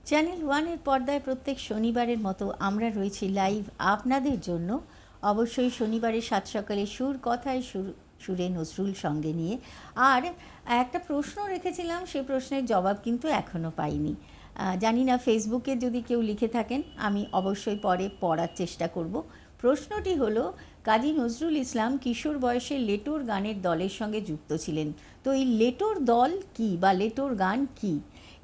Channel ওয়ানের পর্দায় প্রত্যেক শনিবারের মতো আমরা রয়েছি লাইভ আপনাদের জন্য। অবশ্যই শনিবারের সাত সকালে সুর কথায় সুরে নজরুল সঙ্গে নিয়ে। আর একটা প্রশ্ন রেখেছিলাম, সেই প্রশ্নের জবাব কিন্তু এখনও পাইনি। জানি না ফেসবুকে যদি কেউ লিখে থাকেন, আমি অবশ্যই পরে পড়ার চেষ্টা করব। প্রশ্নটি হলো, কাজী নজরুল ইসলাম কিশোর বয়সে লেটোর গানের দলের সঙ্গে যুক্ত ছিলেন। তো এই লেটোর দল কি বা লেটোর গান কি,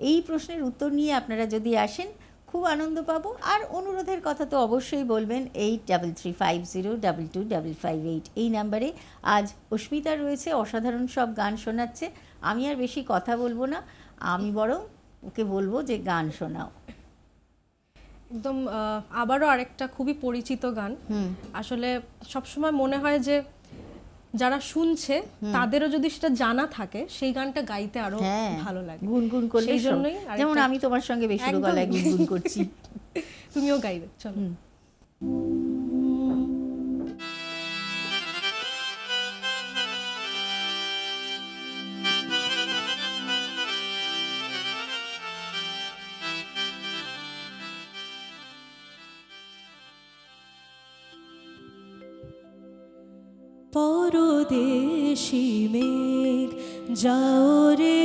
এই প্রশ্নের উত্তর নিয়ে আপনারা যদি আসেন খুব আনন্দ পাবো। আর অনুরোধের কথা তো অবশ্যই বলবেন, 8330222558 এই নাম্বারে। আজ অস্মিতা রয়েছে, অসাধারণ সব গান শোনাচ্ছে। আমি আর বেশি কথা বলবো না, আমি বরং ওকে বলবো যে গান শোনাও। একদম আবারও আরেকটা খুবই পরিচিত গান। আসলে সবসময় মনে হয় যে যারা শুনছে তাদেরও যদি সেটা জানা থাকে, সেই গানটা গাইতে আরো ভালো লাগে, গুনগুন করলে। সেই জন্যই যেমন আমি তোমার সঙ্গে বেসুরো গলায় গুনগুন করছি, তুমিও গাইবে, চলো। পরদেশি মেঘ যাও রে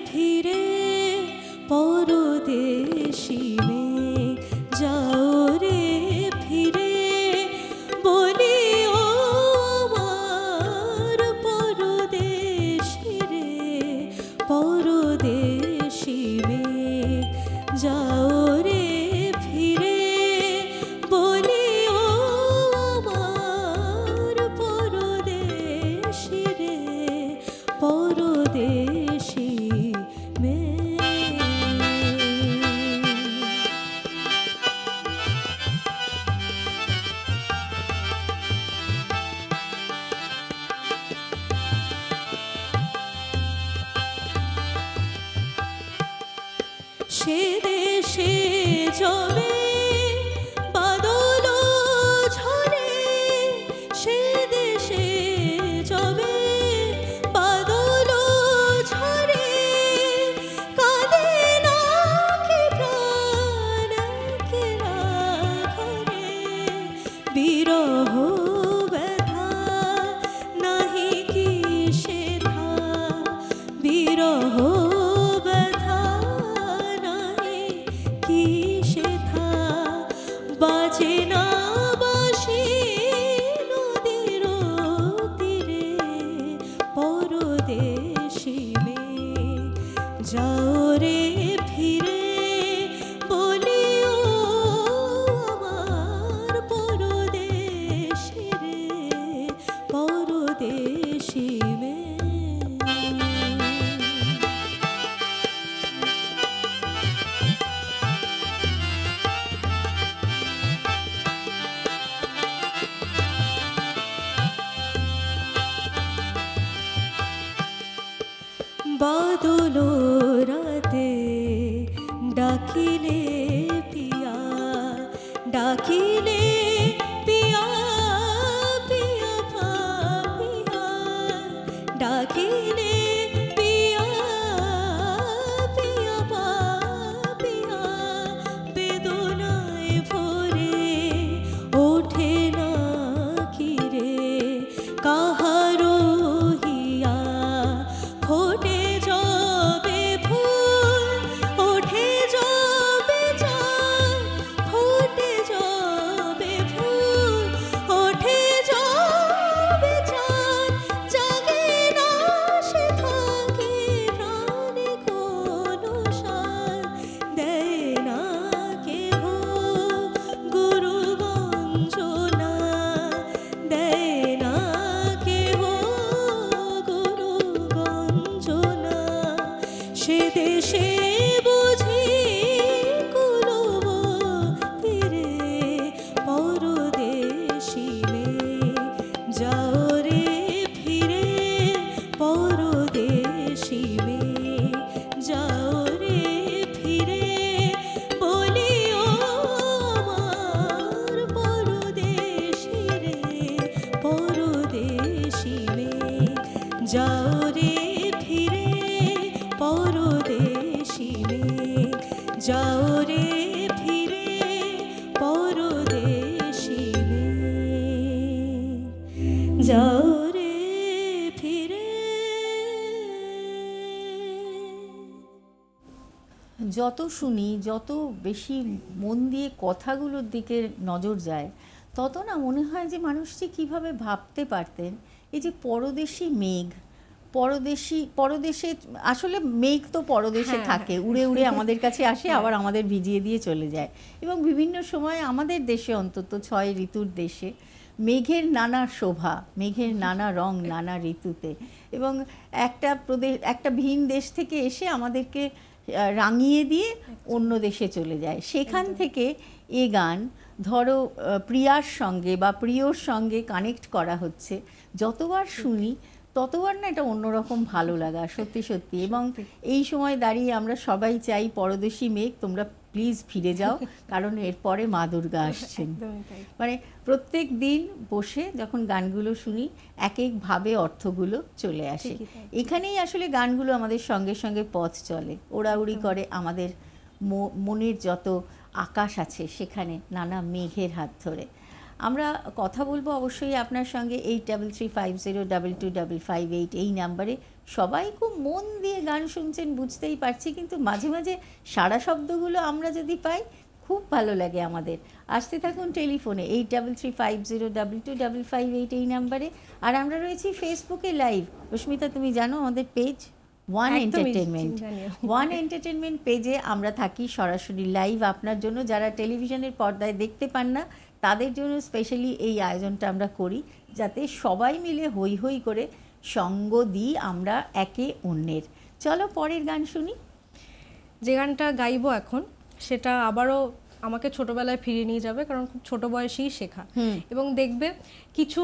ফিরে, পরদেশি মেঘ যাও রে ফিরে, বলি ও আমার পরদেশি রে, পরদেশি মেঘ যাও রে ফিরে, বলি ও আমার পরদেশি রে, পরদেশি মেঘ। সে দেশে জমে বাদল ঝরে, সে দেশে জমে বাদল ঝরে, কাঁদে না কি প্রাণ একেলা ঘরে, বিরহ ব্যথা নাহি কি সেথা, বিরহ ব্যথা নাহি কি সেথা, বাজে না বাঁশি নদীর তীরে, পরদেশি মেঘ যাও রে ফিরে, বলি ও আমার পরদেশি রে, পরদেশি মেঘ। বাদল রাতে ডাকিলে পিয়া, ডাকিলে পিয়া, পিয়া পাপিয়া, ডাকিলে পিয়া, পিয়া পাপিয়া, বেদনায় ভরে ওঠে না কি রে, কাহারো হিয়া ফোটে যবে ফুল, ওঠে যবে চাঁদ, ফোটে যবে ফুল, ওঠে যবে চাঁদ, জাগে না সে যত শুনি, যত বেশি মন দিয়ে কথাগুলোর দিকে নজর যায়, তত না মনে হয় যে মানুষটি কিভাবে ভাবতে পারতেন এই যে পরদেশি মেঘ, পরদেশে আসলে মেঘ তো পরদেশে থাকে, উড়ে উড়ে আমাদের কাছে আসে, আবার আমাদের ভিজিয়ে দিয়ে চলে যায়। এবং বিভিন্ন সময় আমাদের দেশে, অন্তত 6 ঋতুর দেশে, মেঘের নানা শোভা, মেঘের নানা রং নানা ঋতুতে, এবং একটা ভিন দেশ থেকে এসে আমাদেরকে রাঙিয়ে দিয়ে অন্য দেশে চলে যায়। সেখান থেকে এ গান ধরো প্রিয়ার সঙ্গে বা প্রিয়র সঙ্গে কানেক্ট করা হচ্ছে, যতবার শুনি ততবার না এটা অন্যরকম ভালো লাগা, সত্যি সত্যি। এবং এই সময় দাঁড়িয়ে আমরা সবাই চাই পরদেশি মেঘ তোমরা প্লিজ ফিরে যাও, কারণ এরপরে মা দুর্গা আসছেন। মানে প্রত্যেক দিন বসে যখন গানগুলো শুনি এক একভাবে অর্থগুলো চলে আসে। এখানেই আসলে গানগুলো আমাদের সঙ্গে সঙ্গে পথ চলে, ওড়াউড়ি করে আমাদের মনের যত আকাশ আছে সেখানে নানা মেঘের হাত ধরে। আমরা কথা বলবো অবশ্যই আপনার সঙ্গে 8335022558 এই নাম্বারে। সবাই খুব মন দিয়ে গান শুনছেন বুঝতেই পারছি, কিন্তু মাঝে মাঝে সারা শব্দগুলো আমরা যদি পাই খুব ভালো লাগে আমাদের। আসতে থাকুন টেলিফোনে 8335022558 এই নাম্বারে। আর আমরা রয়েছি ফেসবুকে লাইভ। রশ্মিতা, তুমি জানো আমাদের পেজ ওয়ান এন্টারটেনমেন্ট পেজে আমরা থাকি সরাসরি লাইভ আপনার জন্য। যারা টেলিভিশনের পর্দায় দেখতে পান না তাদের জন্য স্পেশালি এই আয়োজনটা আমরা করি, যাতে সবাই মিলে হই হই করে সঙ্গ দিই আমরা একে অন্যের। চলো পরের গান শুনি। যে গানটা গাইবো এখন সেটা আবারও আমাকে ছোটবেলায় ফিরিয়ে নিয়ে যাবে, কারণ খুব ছোট বয়সেই শেখা। এবং দেখবে কিছু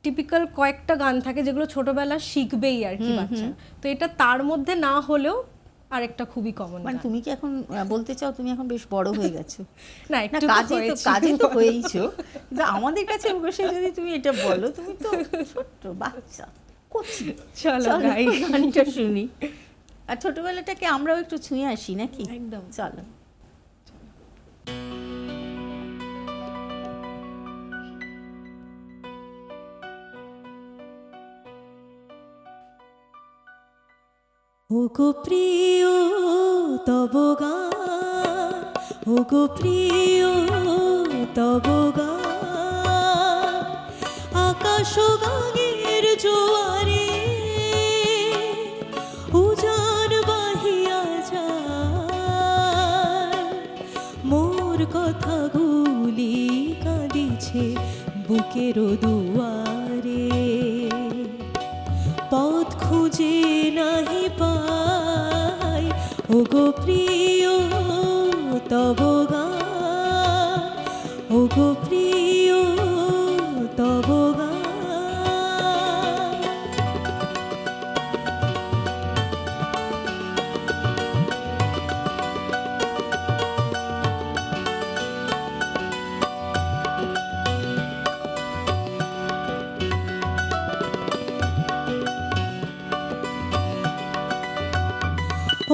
টিপিক্যাল কয়েকটা গান থাকে যেগুলো ছোটবেলা শিখবেই আর কি বাচ্চা, তো এটা তার মধ্যে না হলেও আরেকটা খুবই কমন। মানে তুমি কি এখন বলতে চাও তুমি এখন বেশ বড় হয়ে গেছো? না, একটু কাজে তো হয়েইছো, কিন্তু আমাদের কাছে বসে যদি তুমি এটা বলো, তুমি তো ছোট্ট বাচ্চা কচি। চলো গানটা শুনি, আর ছোটবেলাটাকে আমরাও একটু ছুঁয়ে আসি নাকি? একদম, চলো। ওগো প্রিয় তব গান, ওগো প্রিয় তব গান, আকাশ গানের জোয়ারে উজান বাহিয়া যায়, মোর কথাগুলি কাঁদিছে বুকের দুয়ারে, পথ খুঁজে নাহি পাই, ওগো প্রিয় তব গান, ওগো প্রিয় তব গান।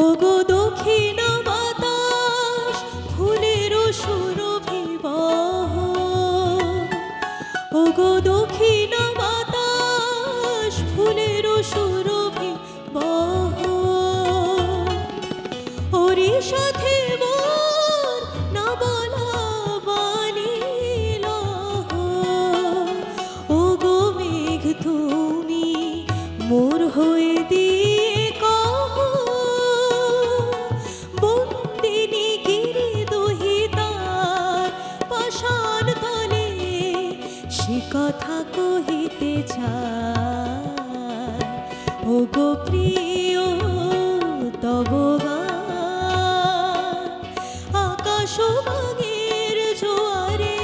ওগো দক্ষিণ বাতাস ফুলের সুরভি বহন, ওগো দক্ষিণ বাতাস ফুলের সুরভি বহন, ওরি সাথে মোর না বলা বাণী লহন, ওগো মেঘ তুমি মোর হয়ে দিয়ে কথা কহিতে চাই, ওগো প্রিয় তব গান, আকাশ গানের জোয়ারে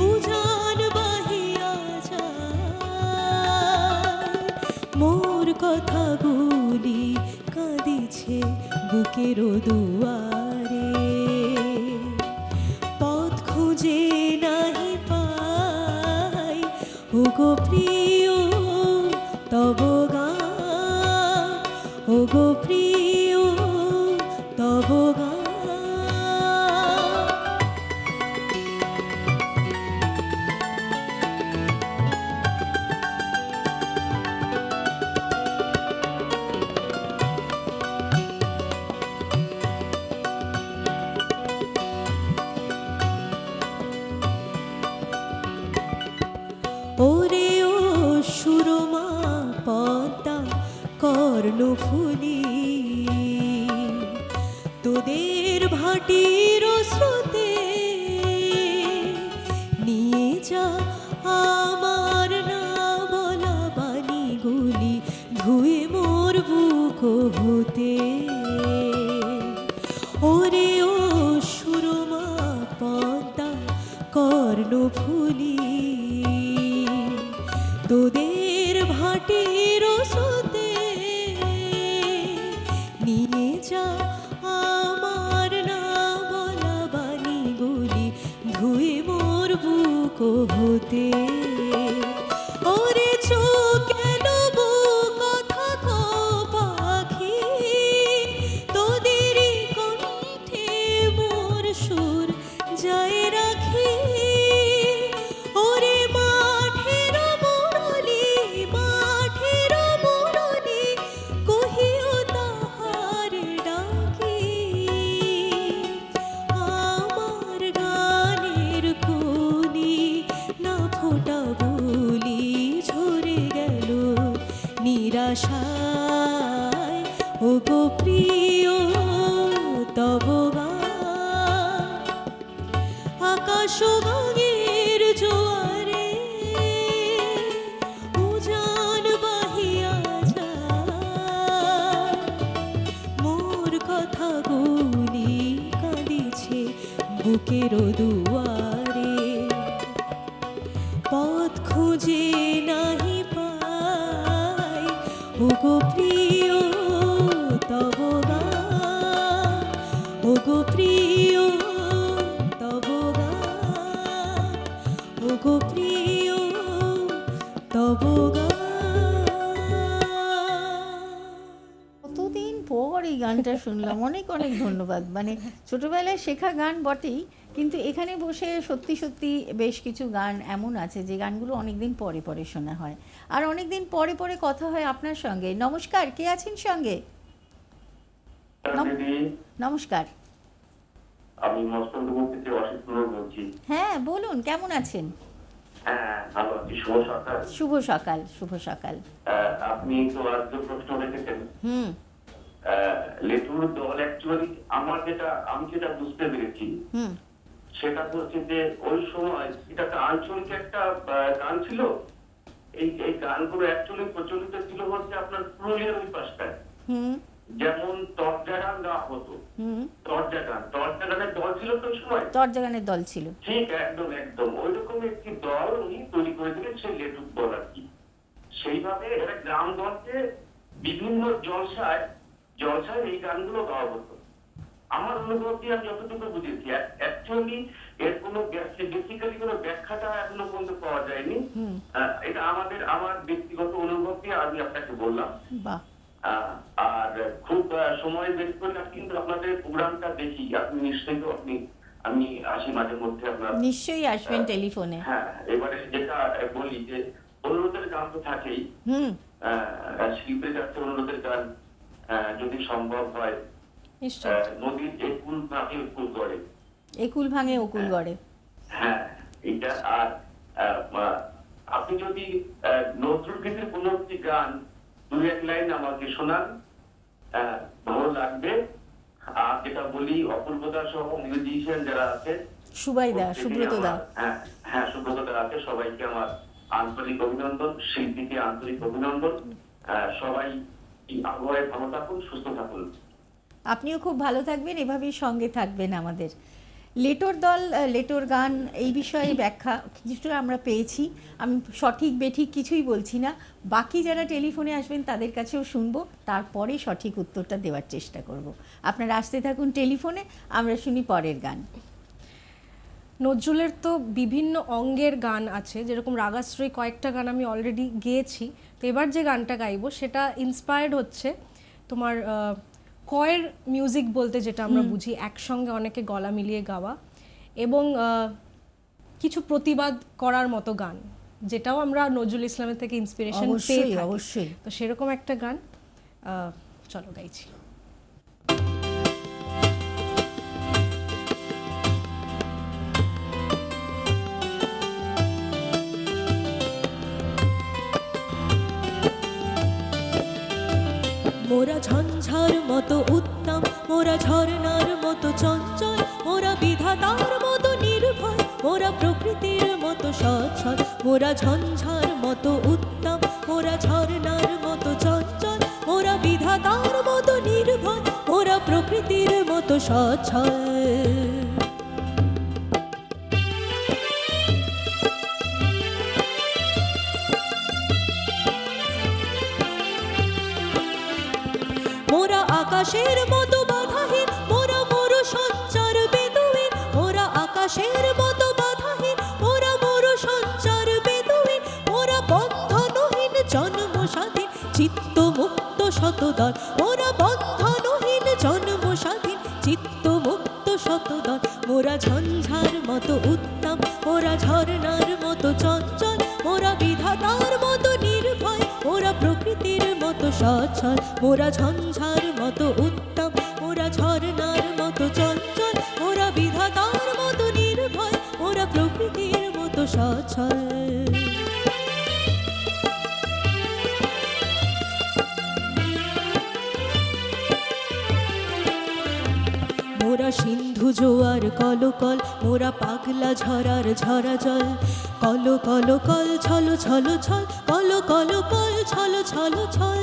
উজান বাহিয়া যায়, মোর কথাগুলি কাঁদিছে বুকের দুয়ারে, পথ খুঁজে নাহি পাই, ওগো প্রিয় তব গান, ওগো প্রিয় তব গান। ওরে ও সুরমা পদ্মা কর্ণফুলি, তোদের ভাটির স্রোতে নিয়ে যা আমার না বলা বাণীগুলি, ধুয়ে মোর বুক হতে। ওরে ও সুরমা পদ্মা কর্ণফুলি, তোদের ভাটির স্রোতে নিয়ে যা আমার না বলা বাণীগুলি, ধুয়ে মোর বুক হতে। ওরে চোখ কেন কথা কো পাখি, তোদেরই কণ্ঠে মোর সুর যায় রাখি। ওরে মাঠের মুরলি, মাঠের মুরলি, কহিও তাহার ডাকি। আমার গানের কুলি না ফোটা বলি ঝরে গেল নিরাশায়। ও গো প্রিয় তব গান আকাশ ভাঙের জোয়ারে উজান বাহিয়া যায়। মোর কথা গুলি কাঁদিছে বুকের দুয়ারে, পথ খুঁজে নাহি পাই। ও গো প্রিয় তব গান, ও গো প্রিয় তব গান, ও গো প্রিয় তব গান। কতদিন পর এই গানটা শুনলাম, অনেক অনেক ধন্যবাদ। মানে ছোটবেলায় শেখা গান বটেই, কিন্তু এখানে বসে সত্যি সত্যি বেশ কিছু গান এমন আছে যে গানগুলো অনেকদিন পরে পরে শোনা হয়, আর অনেকদিন পরে পরে কথা হয় আপনার সঙ্গে। নমস্কার, কে আছেন সঙ্গে? দিদি, নমস্কার। আমি মস্তন্দপুর থেকে অসিত কুমার বলছি। হ্যাঁ বলুন, কেমন আছেন? হ্যাঁ, ভালো আছি। শুভ সকাল। শুভ সকাল, শুভ সকাল। আপনি তো আজ যে প্রশ্ন রেখেছেন, হুম লেটুর দল অ্যাকচুয়ালি আমি যেটা বুঝতে পেরেছি হুম সেটা হচ্ছে যে ওই সময় এটা একটা আঞ্চলিক একটা গান ছিল। এই গানগুলো অ্যাকচুয়ালি প্রচলিত ছিল হচ্ছে আপনার পুরুলিয়ার ওই পাশটায়। হুম যেমন তরজা গান গাওয়া হতো। হুম তরজা গানের দল ছিল তো ওই সময়। তরজাগানের দল ছিল। ঠিক, একদম একদম ওইরকম একটি দল উনি তৈরি করেছিলেন, সেই লেটুক দল আর কি। সেইভাবে এরা গ্রাম গঞ্জে বিভিন্ন জলসায় এই গানগুলো গাওয়া হতো। আমার অনুভব দিয়ে আমি যতটুকু বুঝেছি, অ্যাকচুয়ালি এর কোনো বেসিক্যালি কোনো ব্যাখ্যাটা এখনো পর্যন্ত পাওয়া যায়নি। এটা আমার ব্যক্তিগত অনুভব দিয়ে আমি আপনাকে বললাম। বাহ। আর খুব সময় বের করে কিন্তু আপনাদের প্রোগ্রামটা দেখি। আপনি নিশ্চয়ই তো আমি আসি মাঝে মধ্যে আপনার। নিশ্চয়ই আসবেন টেলিফোনে। হ্যাঁ, এবারে যেটা বলি যে অনুরোধের গান তো থাকেই। শিল্পের কাছে অনুরোধের গান যদি সম্ভব হয়। নিশ্চয়ই। নদীর একুল ভাঙে উকুল গড়ে। একুল ভাঙে অকুল গড়ে। হ্যাঁ, এটা। আর আপনি যদি নজরুল গীতির কোনো একটি গান দু এক লাইন আমাকে শোনান, ভালো লাগবে। আর যেটা বলি, অপূর্বদা সহ মিউজিশিয়ান যারা আছে, সুবাইদা, সুব্রতদা। হ্যাঁ, সুব্রতদা আছে, সবাইকে আমার আন্তরিক অভিনন্দন। শিল্পীকে আন্তরিক অভিনন্দন। সবাই আবহাওয়ায় ভালো থাকুন, সুস্থ থাকুন। আপনিও খুব ভালো থাকবেন, এভাবেই সঙ্গে থাকবেন আমাদের। লেটোর দল, লেটোর গান, এই বিষয়ে ব্যাখ্যা কিছুটা আমরা পেয়েছি। আমি সঠিক বেঠিক কিছুই বলছি না, বাকি যারা টেলিফোনে আসবেন তাদের কাছেও শুনবো, তারপরে সঠিক উত্তরটা দেওয়ার চেষ্টা করব। আপনারা আসতে থাকুন টেলিফোনে, আমরা শুনি পরের গান। নজরুলের তো বিভিন্ন অঙ্গের গান আছে, যেরকম রাগাশ্রয়ী কয়েকটা গান আমি অলরেডি গেয়েছি। তো এবার যে গানটা গাইবো সেটা ইন্সপায়ার্ড হচ্ছে তোমার কয়ের মিউজিক বলতে যেটা আমরা বুঝি, একসঙ্গে অনেকে গলা মিলিয়ে গাওয়া এবং কিছু প্রতিবাদ করার মতো গান, যেটাও আমরা নজরুল ইসলামের থেকে ইন্সপিরেশন পেয়ে থাকি। অবশ্যই। তো সেরকম একটা গান চলো গাইছি। মোরা ঝঞ্ঝার মতো উত্তম, মোরা ঝর্ণার মতো চঞ্চল, মোরা বিধাতার মতো নির্ভয়, মোরা প্রকৃতির মতো সচ্ছল। মোরা ঝঞ্ঝার মতো উত্তম, মোরা ঝর্ণার মতো চঞ্চল, মোরা বিধাতার মতো নির্ভয়, মোরা প্রকৃতির মতো সচ্ছল। মোরা আকাশের মতো বাধাহীন, মোরা মরু সঞ্চার বেদুইন, মোরা আকাশের মতো বাধাহীন, মোরা মরু সঞ্চার বেদুইন, মোরা বন্ধনহীন জন্ম স্বাধীন, চিত্ত মুক্ত শতদল, মোরা বন্ধনহীন জন্ম স্বাধীন, চিত্ত মুক্ত শতদল। মোরা ঝঞ্ঝার মতো উত্তম, মোরা ঝর্ণার মতো চঞ্চল, মোরা বিধাতার মতো নির্ভয়, মোরা প্রকৃতির মতো সচ্ছল। মোরা ঝঞ্ঝার মতো উত্তম, মোরা ঝর্ণার মতো চঞ্চল, মোরা বিধাতার মতো নির্ভয়, মোরা প্রকৃতির মতো সচ্ছল। মোরা সিন্ধু জোয়ার কলকল, মোরা পাগলা ঝরার ঝরা জল, কল কল কল ছল ছল ছল, কল কল কল ছল ছল ছল।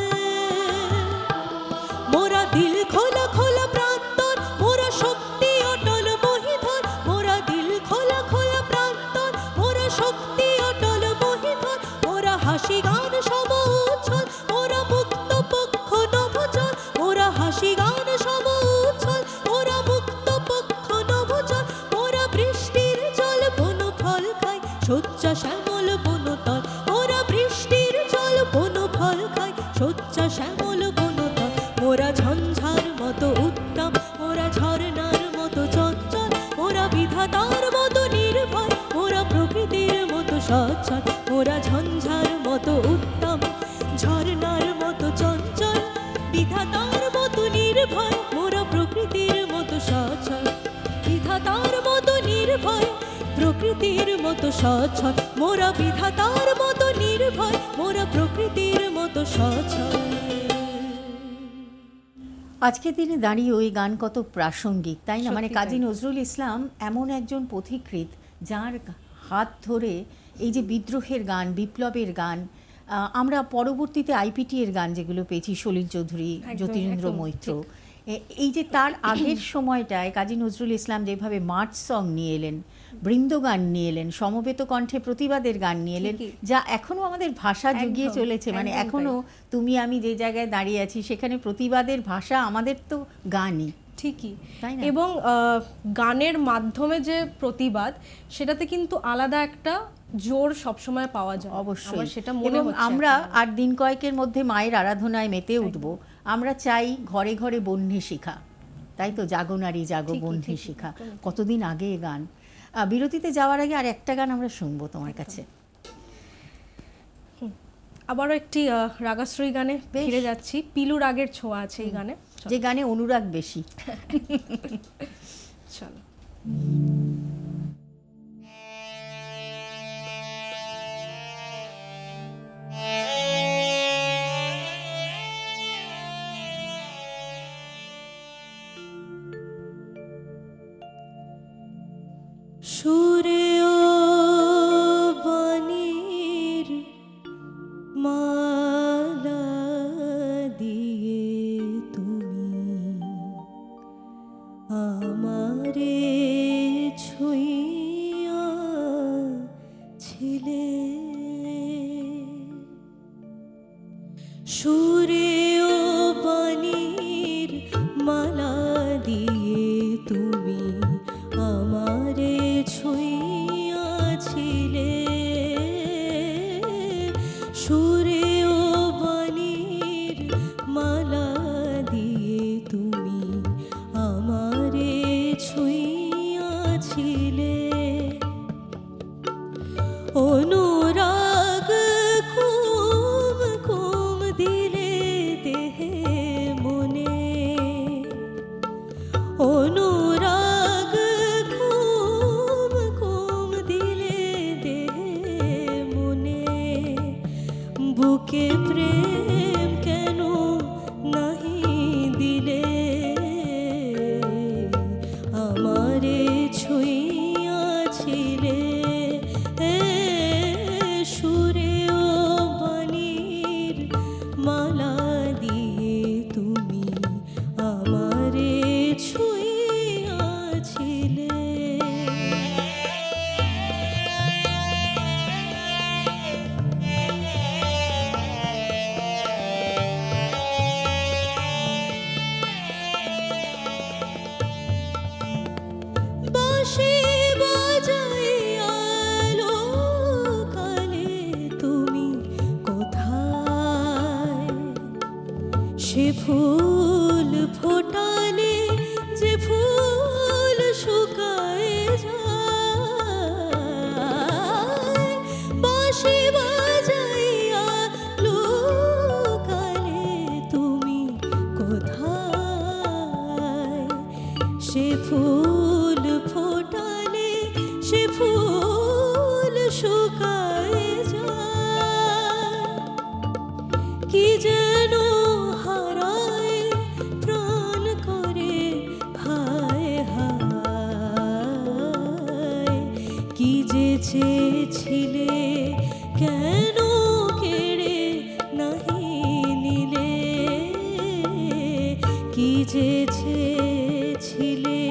মোরা দিল খোলা খোলা প্রান্তর, মোরা শক্তি অটল মহিধর, মোরা দিল খোলা খোলা প্রান্তর, মোরা শক্তি অটল মহিধর। মোরা হাসি গান সম উচ্ছল, মোরা মুক্ত পক্ষ নভচল, মোরা হাসি গান সম উচ্ছল, মোরা মুক্ত পক্ষ নভচল। মোরা বৃষ্টির জল বন ফল খাই, শয্যা শ্যামল বনতল, মোরা বৃষ্টির জল বন ফল খাই, শয্যা শ্যামল বনতল। মোরা ঝঞ্ঝার মতো উত্তম, মোরা ঝর্ণার মতো চঞ্চল, মোরা বিধাতার মতো নির্ভয়, মোরা প্রকৃতির মতো সচ্ছল। মোরা ঝঞ্ঝার মতো উত্তম, ঝর্ণার মতো চঞ্চল, বিধাতার মতো নির্ভয়, মোরা প্রকৃতির মতো সচ্ছল। বিধাতার মতো নির্ভয়, প্রকৃতির মতো সচ্ছল। মোরা বিধাতার মতো নির্ভয়, মোরা প্রকৃতির মতো সচ্ছল। আজকের দিনে দাঁড়িয়ে ওই গান কত প্রাসঙ্গিক, তাই না? মানে সত্যি কাজী তাই। নজরুল ইসলাম এমন একজন পথিকৃৎ যার হাত ধরে এই যে বিদ্রোহের গান, বিপ্লবের গান, আমরা পরবর্তীতে আইপিটি এর গান যেগুলো পেয়েছি, সলিল চৌধুরী, একদম, জ্যোতিরিন্দ্র একদম, মৈত্র, এই যে তার আগের সময়টায় কাজী নজরুল ইসলাম যেভাবে মার্চ সং নিয়ে এলেন, বৃন্দগান নিয়ে এলেন, সমবেত কণ্ঠে প্রতিবাদের গান নিয়ে এলেন, ঠিকই। যা এখনো আমাদের ভাষা জুগিয়ে একদম, চলেছে। মানে একদম এখনো তুমি আমি যে জায়গায় দাঁড়িয়ে আছি সেখানে প্রতিবাদের ভাষা আমাদের তো গানই, ঠিকই। তাই না? এবং গানের মাধ্যমে যে প্রতিবাদ, সেটাতে কিন্তু আলাদা একটা জোর সবসময় পাওয়া যায়। অবশ্যই। আমার সেটা মনে এবং হচ্ছে আমরা এখন। আর দিন কয়েকের মধ্যে মায়ের আরাধনায় মেতে উঠব। আমরা চাই ঘরে ঘরে বহ্নি শিখা, তাই তো? জাগো নারী জাগো, ঠিকই, বহ্নি ঠিকই, শিখা। একদমই। কতদিন আগে এ গান। বিরতিতে যাওয়ার আগে আর একটা গান আমরা শুনবো তোমার কাছে। আবারও একটি রাগাশ্রয়ী গানে বেশ। ফিরে যাচ্ছি। পিলু রাগের ছোঁয়া আছে এই গানে। যে গানে অনুরাগ বেশি। চলো। সুরে ও বাণীর মালা দিয়ে তুমি আমারে ছুঁইয়া ছিলে। সুরে ও বাণীর মালা দিয়ে তুমি আমারে ছুঁইয়াছিলে। সুরে ও বাণীর মালা দিয়ে তুমি আমারে ছুঁইয়াছিলে। অনুরাগ কুম কুম দিলে দেহে মনে। অনুরাগ কুম কুম দিলে দেহে মনে। বুকে প্রেম কেন নাহি সে ফুল ফোটালে যে ফুল শুকায় যায়, বাঁশি বাজাইয়া লোকালে তুমি কোথায়? সে ফুল ফোটালে সে ফুল শুকায় যায়, কি যেন হারায় প্রাণ করে হায় হায়, কি যে চেয়েছিলে কেন কেড়ে নাহি নিলে, কি যে চেয়েছিলে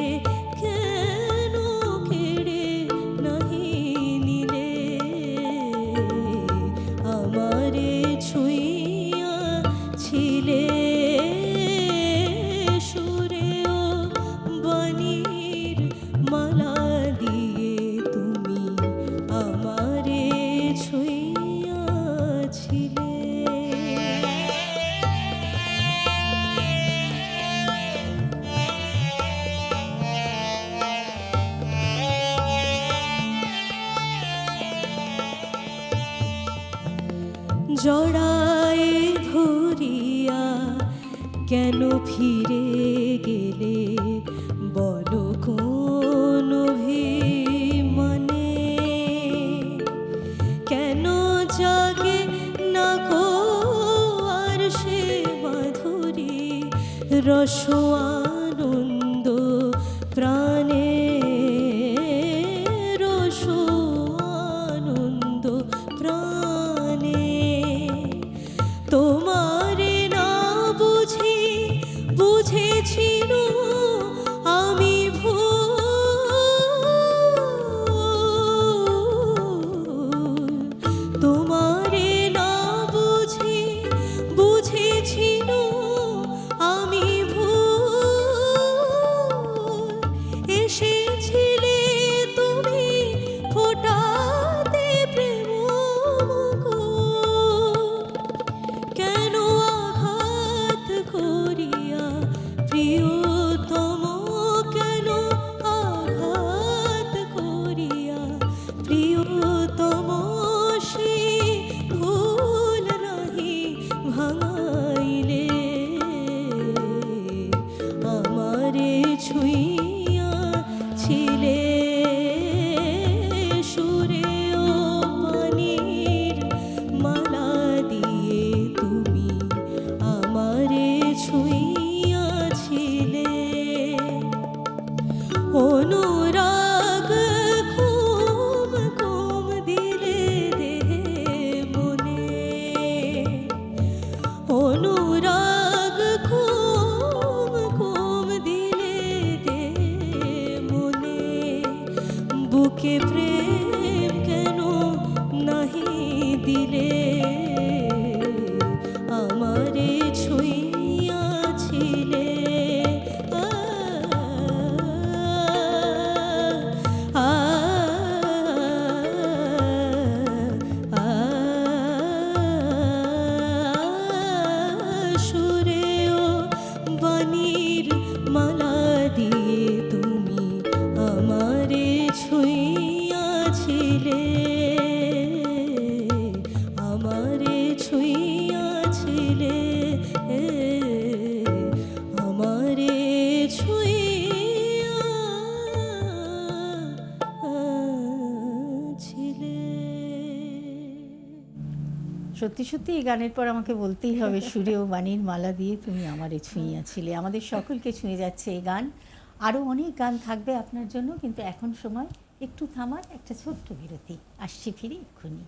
কেন কেড়ে নাহি নিলে, আমারে ছুঁইয়া ছিলে সুরেও বাণীর মালা দিয়ে তুমি আমারে ছুঁইয়া ছিলে। জড়ায় ধরিয়া কেন ফিরে গেলে বলো কোন অভিমানে, কেন জাগে না গো আর সে মাধুরী রস আনন্দ প্রাণে, রস আনন্দ প্রাণে, তোমারে না বুঝি বুঝেছিল আমি ভুল, তোমারে না বুঝি বুঝেছিল আমি ভুল, এসেছিলে তুমি ফোটাতে প্রেম মুকুল, কেন আঘাত করিয়া প্রিয়তম, কেন আঘাত করিয়া প্রিয়তম, সে ভুল নাহি ভাঙাইলে, আমারে ছুঁইয়া ছিলে সুরেও পানির মালা দিয়ে তুমি আমারে ছুঁইয়া ছিলে, অনুরাগ খুব কম দিলে দেহে মনে, অনুরাগ খুব কম দিলে দেহে মনে, বুকে প্রেম কেন নাহি দিলে, আমারে ছুঁইয়া ছিলে। সুরেও বাণীর মালা দিয়ে তুমি আমারে ছুঁইয়া ছিলে, আমারে ছুঁইয়া ছিলে, আমারে ছুঁইয়া ছিলে। সত্যি সত্যি এই গানের পর আমাকে বলতেই হবে, সুরে ও বাণীর মালা দিয়ে তুমি আমারে ছুঁইয়াছিলে। আমাদের সকলকে ছুঁয়ে যাচ্ছে এই গান, আরও অনেক গান থাকবে আপনার জন্য, কিন্তু এখন সময় একটু থামার, একটা ছোট্ট বিরতি। আসছি ফিরে এক্ষুনি।